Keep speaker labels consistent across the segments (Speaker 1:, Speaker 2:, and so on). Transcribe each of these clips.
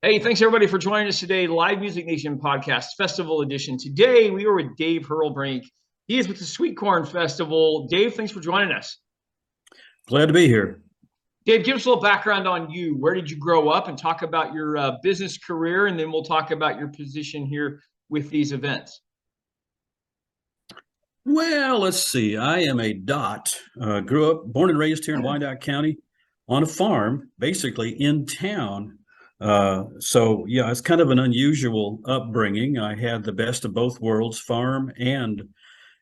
Speaker 1: Hey, thanks everybody for joining us today. Live Music Nation podcast, Festival Edition. Today we are with Dave Hurrelbrink. He is with the Sweet Corn Festival. Dave, thanks for joining us.
Speaker 2: Glad to be here.
Speaker 1: Dave, give us a little background on you. Where did you grow up, and talk about your business career, and then we'll talk about your position here with these events.
Speaker 2: Well, let's see. I am a dot. Grew up, born and raised here in Wyandotte County on a farm, basically in town. So yeah, it's kind of an unusual upbringing. I had the best of both worlds, farm and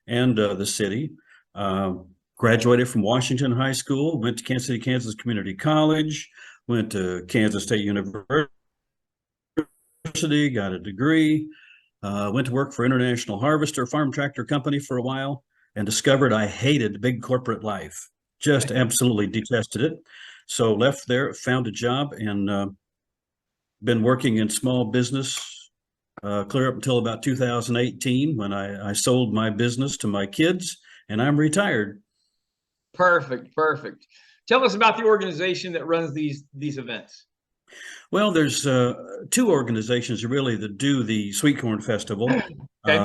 Speaker 2: the city. Uh, Graduated from Washington High School, went to Kansas City, Kansas Community College, went to Kansas State University, got a degree. Went to work for International Harvester Farm Tractor Company for a while and discovered I hated big corporate life. Just absolutely detested it. So left there, found a job, and been working in small business clear up until about 2018 when I sold my business to my kids, and I'm retired.
Speaker 1: Perfect, perfect. Tell us about the organization that runs these events.
Speaker 2: Well, there's two organizations really that do the Sweet Corn Festival.
Speaker 1: Okay.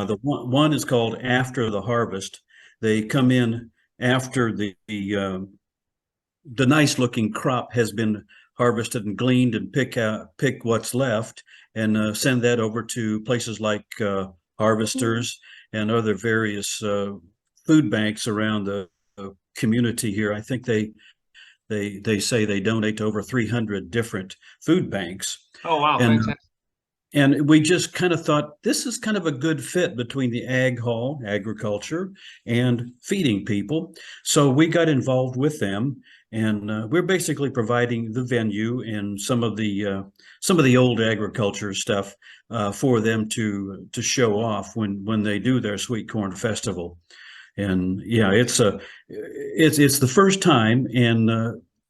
Speaker 2: The one is called After the Harvest. They come in after the nice looking crop has been harvested and gleaned, and pick what's left, and send that over to places like harvesters and other various food banks around the community here. I think they say they donate to over 300 different food banks.
Speaker 1: Oh, wow,
Speaker 2: And
Speaker 1: fantastic.
Speaker 2: and we just kind of thought this is kind of a good fit between the ag hall, agriculture, and feeding people. So we got involved with them, and we're basically providing the venue and some of the old agriculture stuff for them to show off when they do their sweet corn festival. And yeah, it's the first time, and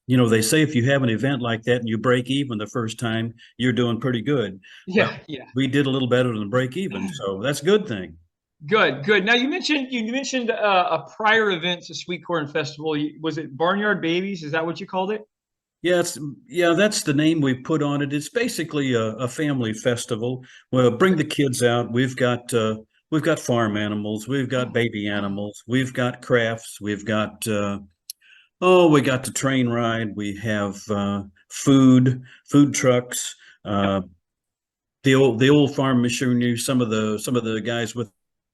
Speaker 2: they say if you have an event like that and you break even the first time, you're doing pretty good. Well,
Speaker 1: Yeah, yeah.
Speaker 2: we did a little better than break even, so that's a good thing.
Speaker 1: Good, good. Now you mentioned a prior event to Sweet Corn Festival. Was it Barnyard Babies? Is that what you called it?
Speaker 2: Yeah, that's the name we put on it. It's basically a family festival. Well, bring the kids out. We've got farm animals, we've got baby animals, we've got crafts, we got the train ride, we have food trucks,
Speaker 1: Yep.
Speaker 2: the old farm machinery. Some of the guys with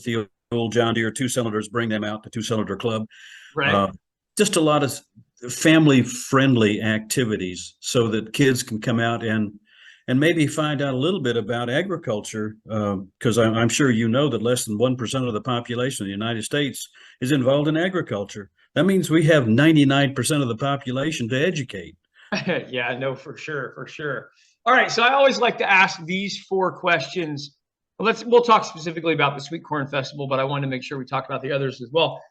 Speaker 2: the old John Deere two cylinders bring them out, the two cylinder club.
Speaker 1: Right.
Speaker 2: Uh, just a lot of family friendly activities so that kids can come out and maybe find out a little bit about agriculture, because I'm sure you know that less than 1% of the population of the United States is involved in agriculture. That means we have 99% of the population to educate.
Speaker 1: Yeah, no, for sure, for sure. All right, so I always like to ask these four questions. We'll talk specifically about the Sweet Corn Festival, but I wanted to make sure we talk about the others as well.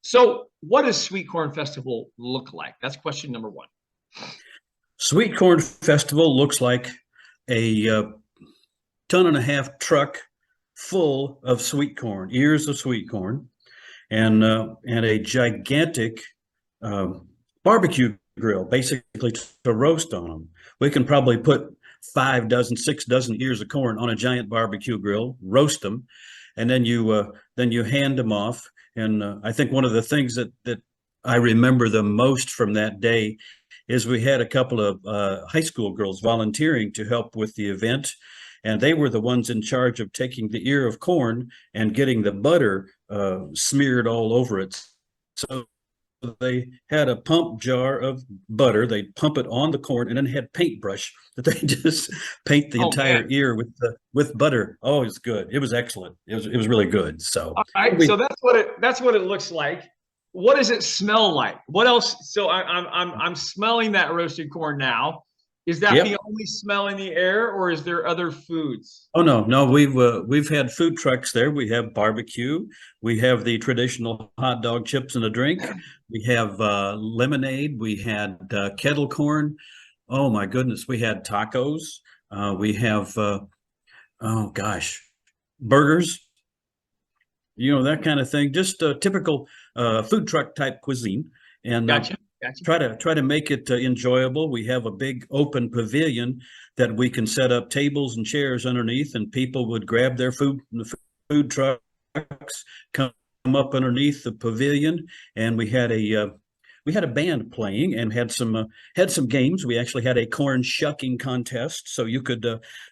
Speaker 1: So what does Sweet Corn Festival look like? That's question number one.
Speaker 2: Sweet Corn Festival looks like a ton and a half truck full of sweet corn, ears of sweet corn, and a gigantic uh, barbecue grill, basically to roast on them. We can probably put 5 dozen, 6 dozen ears of corn on a giant barbecue grill, roast them, and then you hand them off. And I think one of the things that I remember the most from that day is we had a couple of high school girls volunteering to help with the event, and they were the ones in charge of taking the ear of corn and getting the butter smeared all over it. So they had a pump jar of butter. They'd pump it on the corn, and then had paintbrush that they just paint the
Speaker 1: Oh man.
Speaker 2: entire ear with butter. Oh, it's good. It was excellent. It was really good. So
Speaker 1: All right,
Speaker 2: we
Speaker 1: so that's what it looks like. What does it smell like? What else? So I'm smelling that roasted corn now. Is that the
Speaker 2: Yep.
Speaker 1: only smell in the air, or is there other foods?
Speaker 2: Oh no, we've had food trucks there. We have barbecue. We have the traditional hot dog, chips, and a drink. We have lemonade. We had kettle corn. Oh my goodness, we had tacos. We have oh gosh, burgers. That kind of thing. Just a typical food truck type cuisine. And
Speaker 1: Gotcha. Gotcha.
Speaker 2: try to make it enjoyable. We have a big open pavilion that we can set up tables and chairs underneath, and people would grab their food from the food trucks, come up underneath the pavilion, and we had a band playing and had some games. We actually had a corn shucking contest, so you could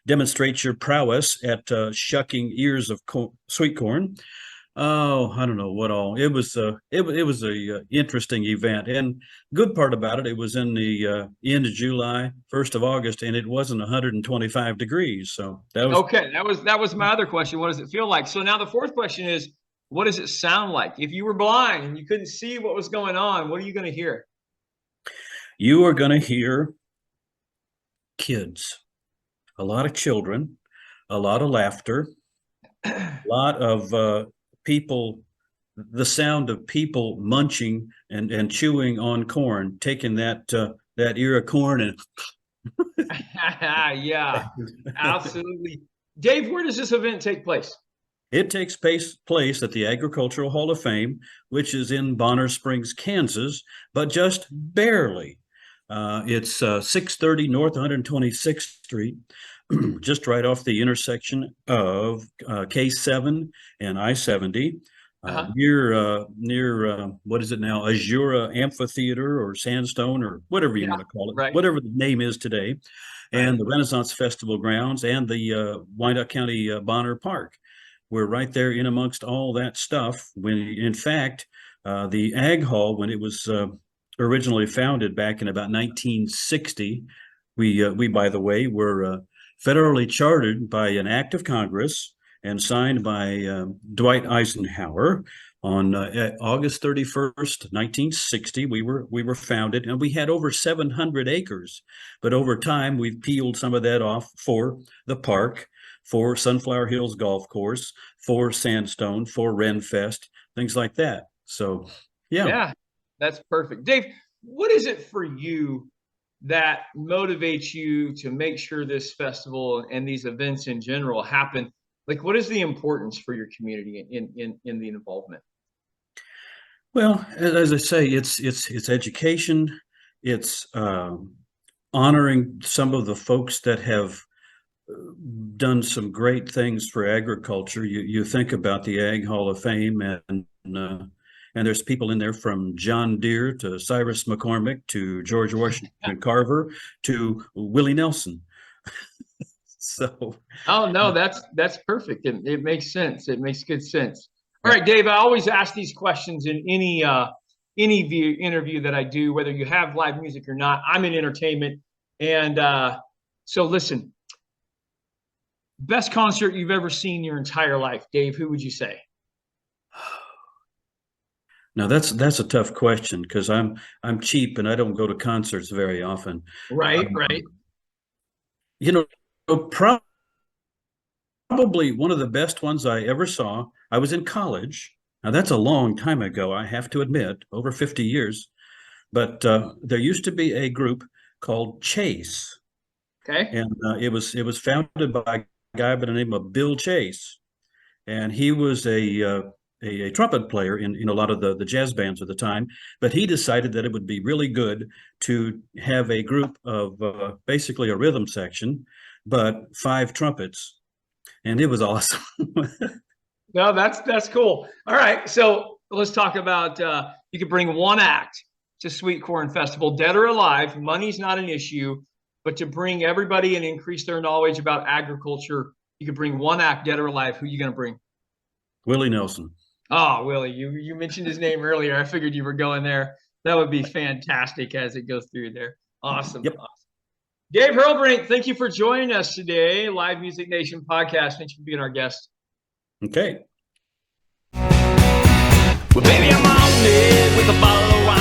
Speaker 2: demonstrate your prowess at shucking ears of sweet corn. Oh, I don't know what all. It was a interesting event, and good part about it, it was in the end of July, 1st of August, and it wasn't 125 degrees. So that was
Speaker 1: Okay, that was my other question. What does it feel like? So now the fourth question is, what does it sound like? If you were blind and you couldn't see what was going on, what are you going to hear?
Speaker 2: You are going to hear kids, a lot of children, a lot of laughter, a lot of people, the sound of people munching and chewing on corn, taking that ear of corn and
Speaker 1: Yeah, absolutely. Dave, where does this event take place?
Speaker 2: it takes place at the Agricultural Hall of Fame, which is in Bonner Springs, Kansas, but just barely. It's 630 North 126th Street, just right off the intersection of K7 and I-70.
Speaker 1: Uh-huh.
Speaker 2: Near what is it now? Azura Amphitheater or Sandstone or whatever you
Speaker 1: Yeah,
Speaker 2: want to call it,
Speaker 1: right,
Speaker 2: whatever the name is today,
Speaker 1: right.
Speaker 2: and the Renaissance Festival grounds and the Wyandotte County Bonner Park. We're right there in amongst all that stuff. When, in fact, the Ag Hall, when it was originally founded back in about 1960, we by the way, were federally chartered by an act of Congress and signed by Dwight Eisenhower on August 31st, 1960. We were founded, and we had over 700 acres. But over time, we've peeled some of that off for the park, for Sunflower Hills Golf Course, for Sandstone, for Renfest, things like that. So, yeah.
Speaker 1: Yeah, that's perfect. Dave, what is it for you that motivates you to make sure this festival and these events in general happen? Like, what is the importance for your community in the involvement?
Speaker 2: Well, as I say, it's education. It's honoring some of the folks that have done some great things for agriculture. You think about the Ag Hall of Fame, and there's people in there from John Deere to Cyrus McCormick to George Washington Carver to Willie Nelson. So,
Speaker 1: Oh no, that's perfect. It makes sense. It makes good sense. All right, Dave. I always ask these questions in any interview that I do, whether you have live music or not. I'm in entertainment, and so listen. Best concert you've ever seen in your entire life, Dave? Who would you say?
Speaker 2: now that's a tough question because I'm cheap and I don't go to concerts very often.
Speaker 1: Right, right.
Speaker 2: You know, probably one of the best ones I ever saw. I was in college. Now that's a long time ago, I have to admit, over 50 years. But there used to be a group called Chase,
Speaker 1: Okay.
Speaker 2: and it was founded by a guy by the name of Bill Chase, and he was a trumpet player in a lot of the jazz bands of the time. But he decided that it would be really good to have a group of basically a rhythm section, but 5 trumpets, and it was awesome.
Speaker 1: No, that's cool. All right, so let's talk about you could bring one act to Sweet Corn Festival, dead or alive. Money's not an issue, but to bring everybody and increase their knowledge about agriculture, you could bring one act, dead or alive. Who are you going to bring?
Speaker 2: Willie Nelson.
Speaker 1: Oh, Willie, you mentioned his name earlier. I figured you were going there. That would be fantastic as it goes through there. Awesome.
Speaker 2: Yep.
Speaker 1: Awesome. Dave Hurrelbrink, thank you for joining us today. Live Music Nation podcast. Thanks for being our guest.
Speaker 2: Okay.
Speaker 3: Well, baby, I'm on it with a bottle of wine.